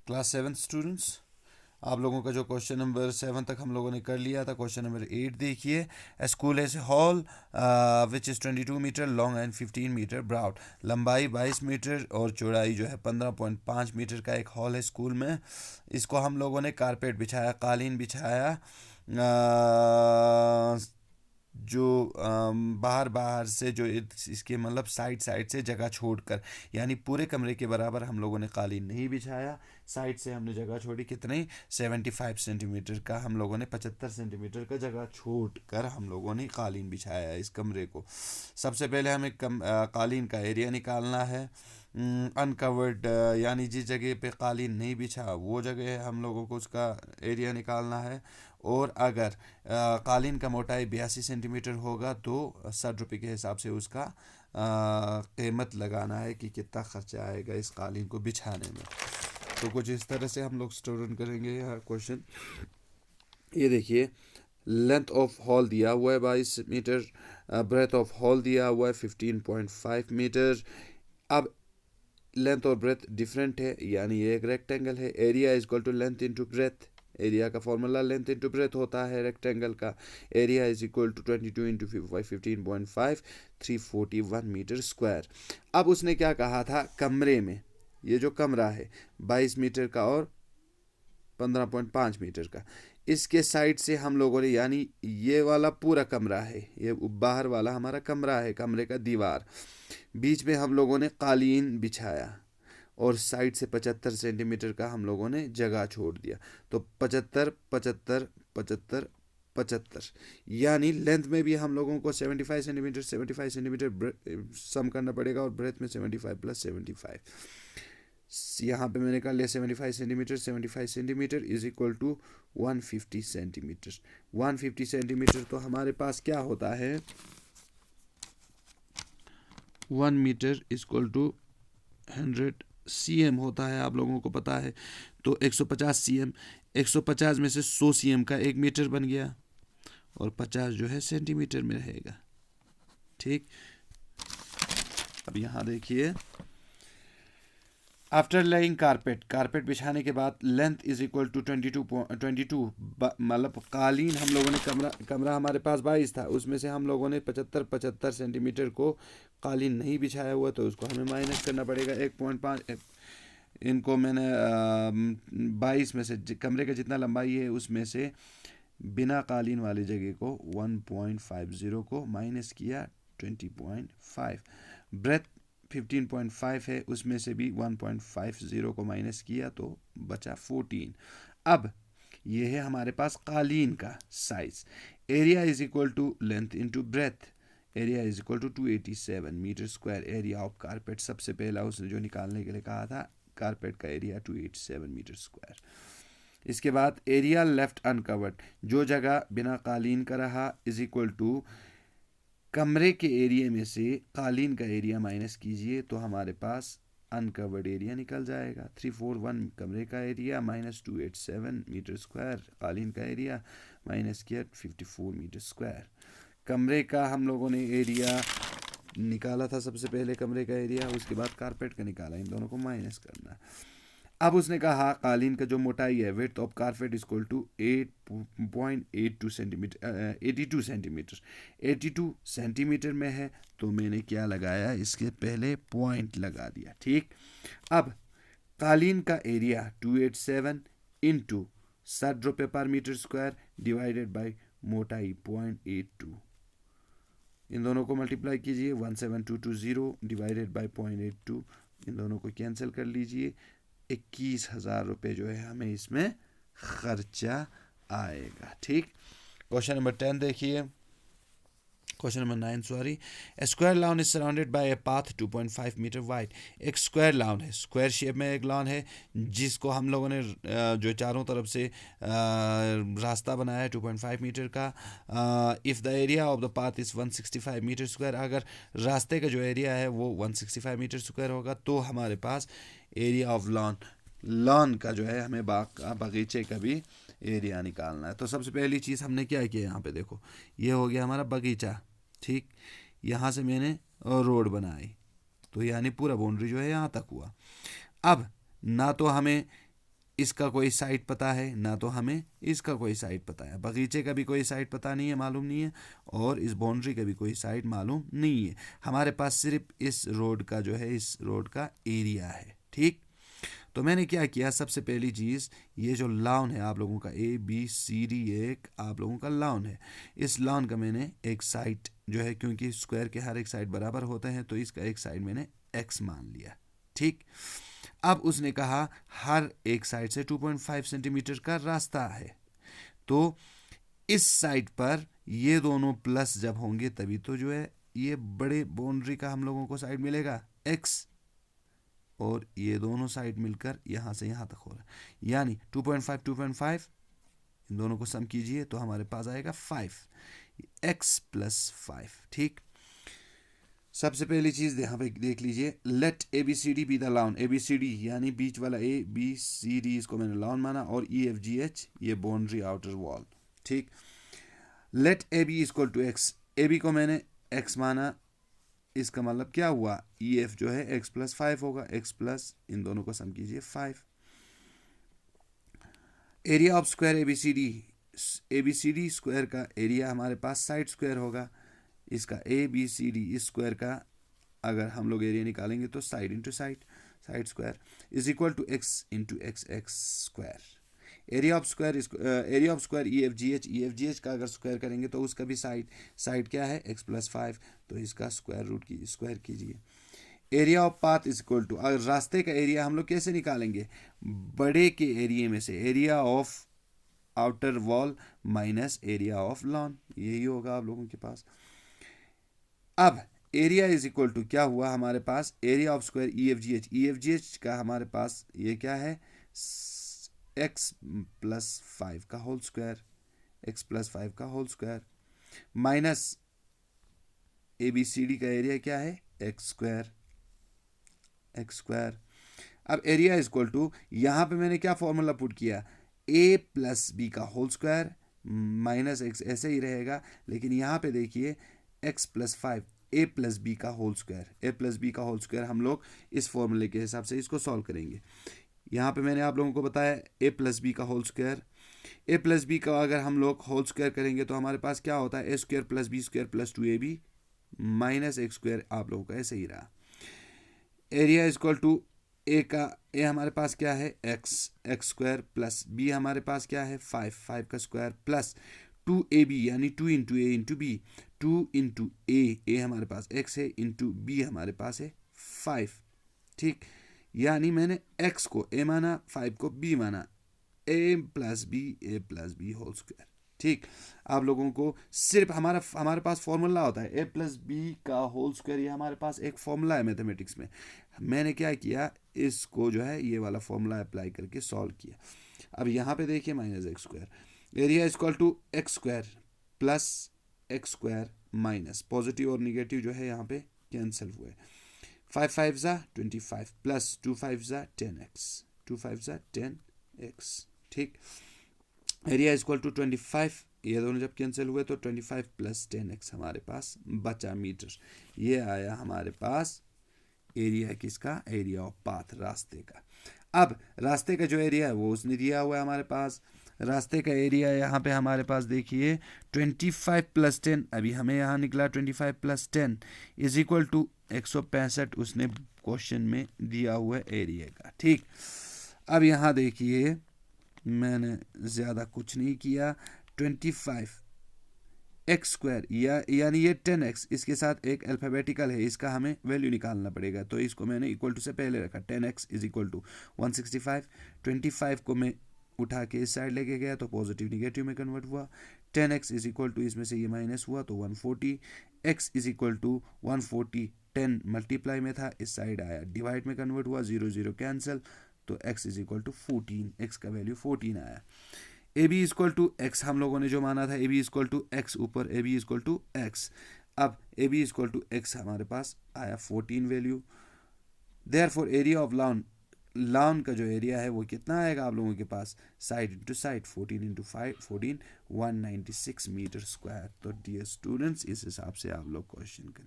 Class 7 students, आप लोगों का जो क्वेश्चन नंबर 7 तक हम लोगों ने कर लिया था, क्वेश्चन नंबर 8 देखिए। A school has a hall which is 22 metre long and 15 metre broad. लंबाई 22 मीटर और चौड़ाई जो है 15.5 मीटर का एक हॉल है स्कूल में। इसको हम लोगों ने कारपेट बिछाया, कालीन बिछाया, जो बाहर बाहर से जो इसके मतलब साइड साइड से जगह छोड़कर, यानी पूरे कमरे के बराबर हम लोगों ने कालीन नहीं बिछाया। साइड से हमने जगह छोड़ी कितनी, 75 सेंटीमीटर का, हम लोगों ने 75 सेंटीमीटर का जगह छोड़ कर हम लोगों ने कालीन बिछाया है इस कमरे को। सबसे पहले हमें कालीन का एरिया निकालना है। अनकवर्ड यानी जिस जगह पे कालीन नहीं बिछा वो जगह हम लोगों को उसका एरिया निकालना है। और अगर कालीन का मोटाई 82 सेंटीमीटर होगा तो 60 रुपये के हिसाब से उसका कीमत लगाना है कि कितना खर्चा आएगा इस कालीन को बिछाने में। तो कुछ इस तरह से हम लोग स्टूडेंट करेंगे यहाँ क्वेश्चन। ये देखिए, लेंथ ऑफ हॉल दिया हुआ है 22 मीटर, ब्रेथ ऑफ हॉल दिया हुआ है 15.5 मीटर। अब लेंथ और ब्रेथ डिफरेंट है, यानी ये एक रेक्टेंगल है। Area is equal to length into breadth. Area का फॉर्मूला लेंथ इंटू ब्रेथ होता है रेक्टेंगल का। Area is equal to 22 into 15.5, 341 metre square. अब उसने क्या कहा था, कमरे में ये जो कमरा है 22 मीटर का और 15.5 मीटर का, इसके साइड से हम लोगों ने, यानी ये वाला पूरा कमरा है, ये बाहर वाला हमारा कमरा है, कमरे का दीवार, बीच में हम लोगों ने कालीन बिछाया और साइड से 75 सेंटीमीटर का हम लोगों ने जगह छोड़ दिया। तो 75 75 75 75, यानी लेंथ में भी हम लोगों को 75 सेंटीमीटर 75 सेंटीमीटर सम करना पड़ेगा और ब्रेथ में 75 प्लस 75। यहाँ पे मैंने कर लिया 75 centimetre. 75 centimetre is equal to 150 centimetre. 150 centimetre तो हमारे पास क्या होता है, 1 मीटर इक्वल टू 100 सीएम होता है, आप लोगों को पता है। तो 150 सीएम, 150 में से 100 सीएम का 1 मीटर बन गया और 50 जो है सेंटीमीटर में रहेगा। ठीक, अब यहाँ देखिए, आफ्टर लेइंग कारपेट, कारपेट बिछाने के बाद लेंथ इज इक्वल टू 22 मतलब कालीन हम लोगों ने, कमरा हमारे पास 22 था, उसमें से हम लोगों ने 75 सेंटीमीटर को कालीन नहीं बिछाया हुआ, तो उसको हमें माइनस करना पड़ेगा 1.5। इनको मैंने 22 में से कमरे का जितना लंबाई है उसमें से बिना कालीन वाली जगह को 1.50 को माइनस किया 20.5। ब्रेथ 15.5 है, उसमें से भी 1.50 को माइनस किया तो बचा 14। अब ये है हमारे पास कालीन का size. Area is equal to length into breadth. Area is equal to 287 metre square. Area of carpet सबसे पहला उसने जो निकालने के लिए कहा था, कारपेट का एरिया 287 मीटर स्क्वायर। इसके बाद एरिया लेफ्ट अनकवर्ड, जो जगह बिना कालीन का रहा, इज इक्वल टू कमरे के एरिया में से कालीन का एरिया माइनस कीजिए तो हमारे पास अनकवर्ड एरिया निकल जाएगा। 341 कमरे का एरिया माइनस 287 मीटर स्क्वायर कालीन का एरिया, माइनस किया 54 मीटर स्क्वायर। कमरे का हम लोगों ने एरिया निकाला था सबसे पहले, कमरे का एरिया, उसके बाद कारपेट का निकाला, इन दोनों को माइनस करना। अब उसने कहा कालीन का जो मोटाई है, width of carpet is equal to 8.82 centimetre, 82 centimetre, 82 centimetre में है, तो मैंने क्या लगाया, इसके पहले पॉइंट लगा दिया। ठीक, अब कालीन का एरिया 287 इंटू 60 रुपये पर मीटर स्क्वायर डिवाइडेड बाई मोटाई 0.82, इन दोनों को मल्टीप्लाई कीजिए, 17220 डिवाइडेड बाई 0.82, इन दोनों को कैंसिल कर लीजिए। 21,000 रुपये जो है हमें इसमें खर्चा आएगा। ठीक, क्वेश्चन नंबर 10 देखिए, question number 9 sorry. A square lawn is surrounded by a path 2.5 metre wide. एक स्क्वायर लॉन है, स्क्वायर शेप में एक लॉन है जिसको हम लोगों ने जो चारों तरफ से रास्ता बनाया है 2.5 मीटर का। If the area of the path is 165 metre square, अगर रास्ते का जो एरिया है वो 165 मीटर स्क्वायर होगा तो हमारे पास एरिया ऑफ लॉन, लॉन का जो है हमें बगीचे का भी एरिया निकालना है। तो सबसे पहली चीज़ हमने क्या किया, यहाँ पे देखो, ये हो गया हमारा बगीचा। ठीक, यहाँ से मैंने रोड बनाई, तो यानी पूरा बाउंड्री जो है यहाँ तक हुआ। अब ना तो हमें इसका कोई साइड पता है, ना तो हमें इसका कोई साइड पता है, बगीचे का भी कोई साइड पता नहीं है, मालूम नहीं है, और इस बाउंड्री का भी कोई साइड मालूम नहीं है। हमारे पास सिर्फ इस रोड का जो है, इस रोड का एरिया है। ठीक, तो मैंने क्या किया, सबसे पहली चीज़, ये जो लाउन है आप लोगों का ABCD, एक आप लोगों का लाउन है, इस लाउन का मैंने एक साइड जो है, क्योंकि स्क्वायर के हर एक साइड बराबर होते हैं, तो इसका एक साइड मैंने x मान लिया। ठीक, अब उसने कहा हर एक साइड से 2.5 सेंटीमीटर का रास्ता है, तो इस साइड पर ये दोनों प्लस जब होंगे तभी तो जो है ये बड़े बाउंड्री का हम लोगों को साइड मिलेगा x, और ये दोनों साइड मिलकर यहाँ से यहाँ तक हो रहा है, यानी 2.5 इन दोनों को सम कीजिए तो हमारे पास आएगा 5x + 5। ठीक, सबसे पहली चीज़ यहाँ पे देख लीजिए, लेट ABCD बी द लाउन, ABCD यानी बीच वाला ABCD, इसको मैंने लाउन माना, और EFGH ये बाउंड्री आउटर वॉल। ठीक, लेट AB = x, AB को मैंने x माना, इसका मतलब क्या हुआ, EF जो है x + 5 होगा, x प्लस इन दोनों को सम कीजिए 5। Area of square ABCD square का एरिया हमारे पास साइड स्क्वायर होगा, इसका ABCD इस स्क्वायर का अगर हम लोग एरिया निकालेंगे तो side into side square is equal to x into x square. Area of square EFGH का अगर स्क्वायर करेंगे तो उसका भी साइड क्या है, x + 5, तो इसका स्क्वायर कीजिए। Area of path is equal to, अगर रास्ते का एरिया हम लोग कैसे निकालेंगे, बड़े के एरिया में से area of outer wall minus area of lawn, यही होगा आप लोगों के पास। अब एरिया इज इक्वल टू क्या हुआ हमारे पास, एरिया ऑफ स्क्वायर EFGH का हमारे पास ये क्या है, x + 5 का होल स्क्वायर, माइनस ABCD का एरिया क्या है, x स्क्वायर। अब एरिया इज इक्वल टू, यहाँ पे मैंने क्या फॉर्मूला पुट किया, a + b का होल स्क्वायर माइनस x, ऐसे ही रहेगा, लेकिन यहाँ पे देखिए x + 5 a + b का होल स्क्वायर, हम लोग इस फॉर्मूले के हिसाब से इसको सॉल्व करेंगे। यहाँ पे मैंने आप लोगों को बताया a + b का होल स्क्वायर, a + b का अगर हम लोग होल स्क्वायर करेंगे तो हमारे पास क्या होता है, a² + b² + 2ab minus x², आप लोगों का ऐसे ही रहा। एरिया इज इक्वल टू ए हमारे पास क्या है, x² प्लस b हमारे पास क्या है, 5 का स्क्वायर प्लस 2ab यानी 2 × a × b, 2 × a हमारे पास x है, इंटू b हमारे पास है 5। ठीक, यानी मैंने x को a माना, 5 को b माना, a + b होल स्क्वायर। ठीक, आप लोगों को सिर्फ हमारे पास फॉर्मूला होता है a + b का होल स्क्वायर, ये हमारे पास एक फॉर्मूला है मैथमेटिक्स में। मैंने क्या किया, इसको जो है ये वाला फॉर्मूला अप्लाई करके सॉल्व किया। अब यहाँ पे देखिए -x², area is equal to x² plus x² minus, positive और निगेटिव जो है यहाँ पे कैंसिल हुए, 5 5 = 25 प्लस 2 5 = 10x। ठीक, एरिया इज इक्वल टू 25, ये दोनों जब कैंसिल हुए तो 25 + 10x हमारे पास बचा मीटर। ये आया हमारे पास एरिया किसका, एरिया ऑफ पाथ, रास्ते का। अब रास्ते का जो एरिया है वो उसने दिया हुआ है हमारे पास, रास्ते का एरिया यहाँ पे हमारे पास देखिए 25 + 10, अभी हमें यहाँ निकला 25 + 10 इज इक्वल टू 165 उसने क्वेश्चन में दिया हुआ है एरिया का। ठीक, अब यहाँ देखिए मैंने ज़्यादा कुछ नहीं किया, 25 x² यानी ये 10x, इसके साथ एक अल्फ़ाबेटिकल है, इसका हमें वैल्यू निकालना पड़ेगा, तो इसको मैंने इक्वल टू से पहले रखा, 10x इज इक्वल टू 165। 25 को मैं उठा के इस साइड लेके गया तो पॉजिटिव निगेटिव में कन्वर्ट हुआ, 10x इज इक्वल टू इसमें से ये माइनस हुआ तो 140, x is equal to 140 10 multiply में था, इस साइड आया डिवाइड में कन्वर्ट हुआ, 0 0 कैंसिल, तो x is equal to 14, x का वैल्यू 14 आया। AB is equal to x हम लोगों ने जो माना था, AB is equal to x, ऊपर AB is equal to x, अब AB is equal to x हमारे पास आया 14 वैल्यू। देयरफॉर एरिया ऑफ लाउन का जो एरिया है वो कितना आएगा आप लोगों के पास, side into side 14 × 5 14 196 metre square. तो डियर स्टूडेंट्स इस हिसाब से आप लोग क्वेश्चन करें।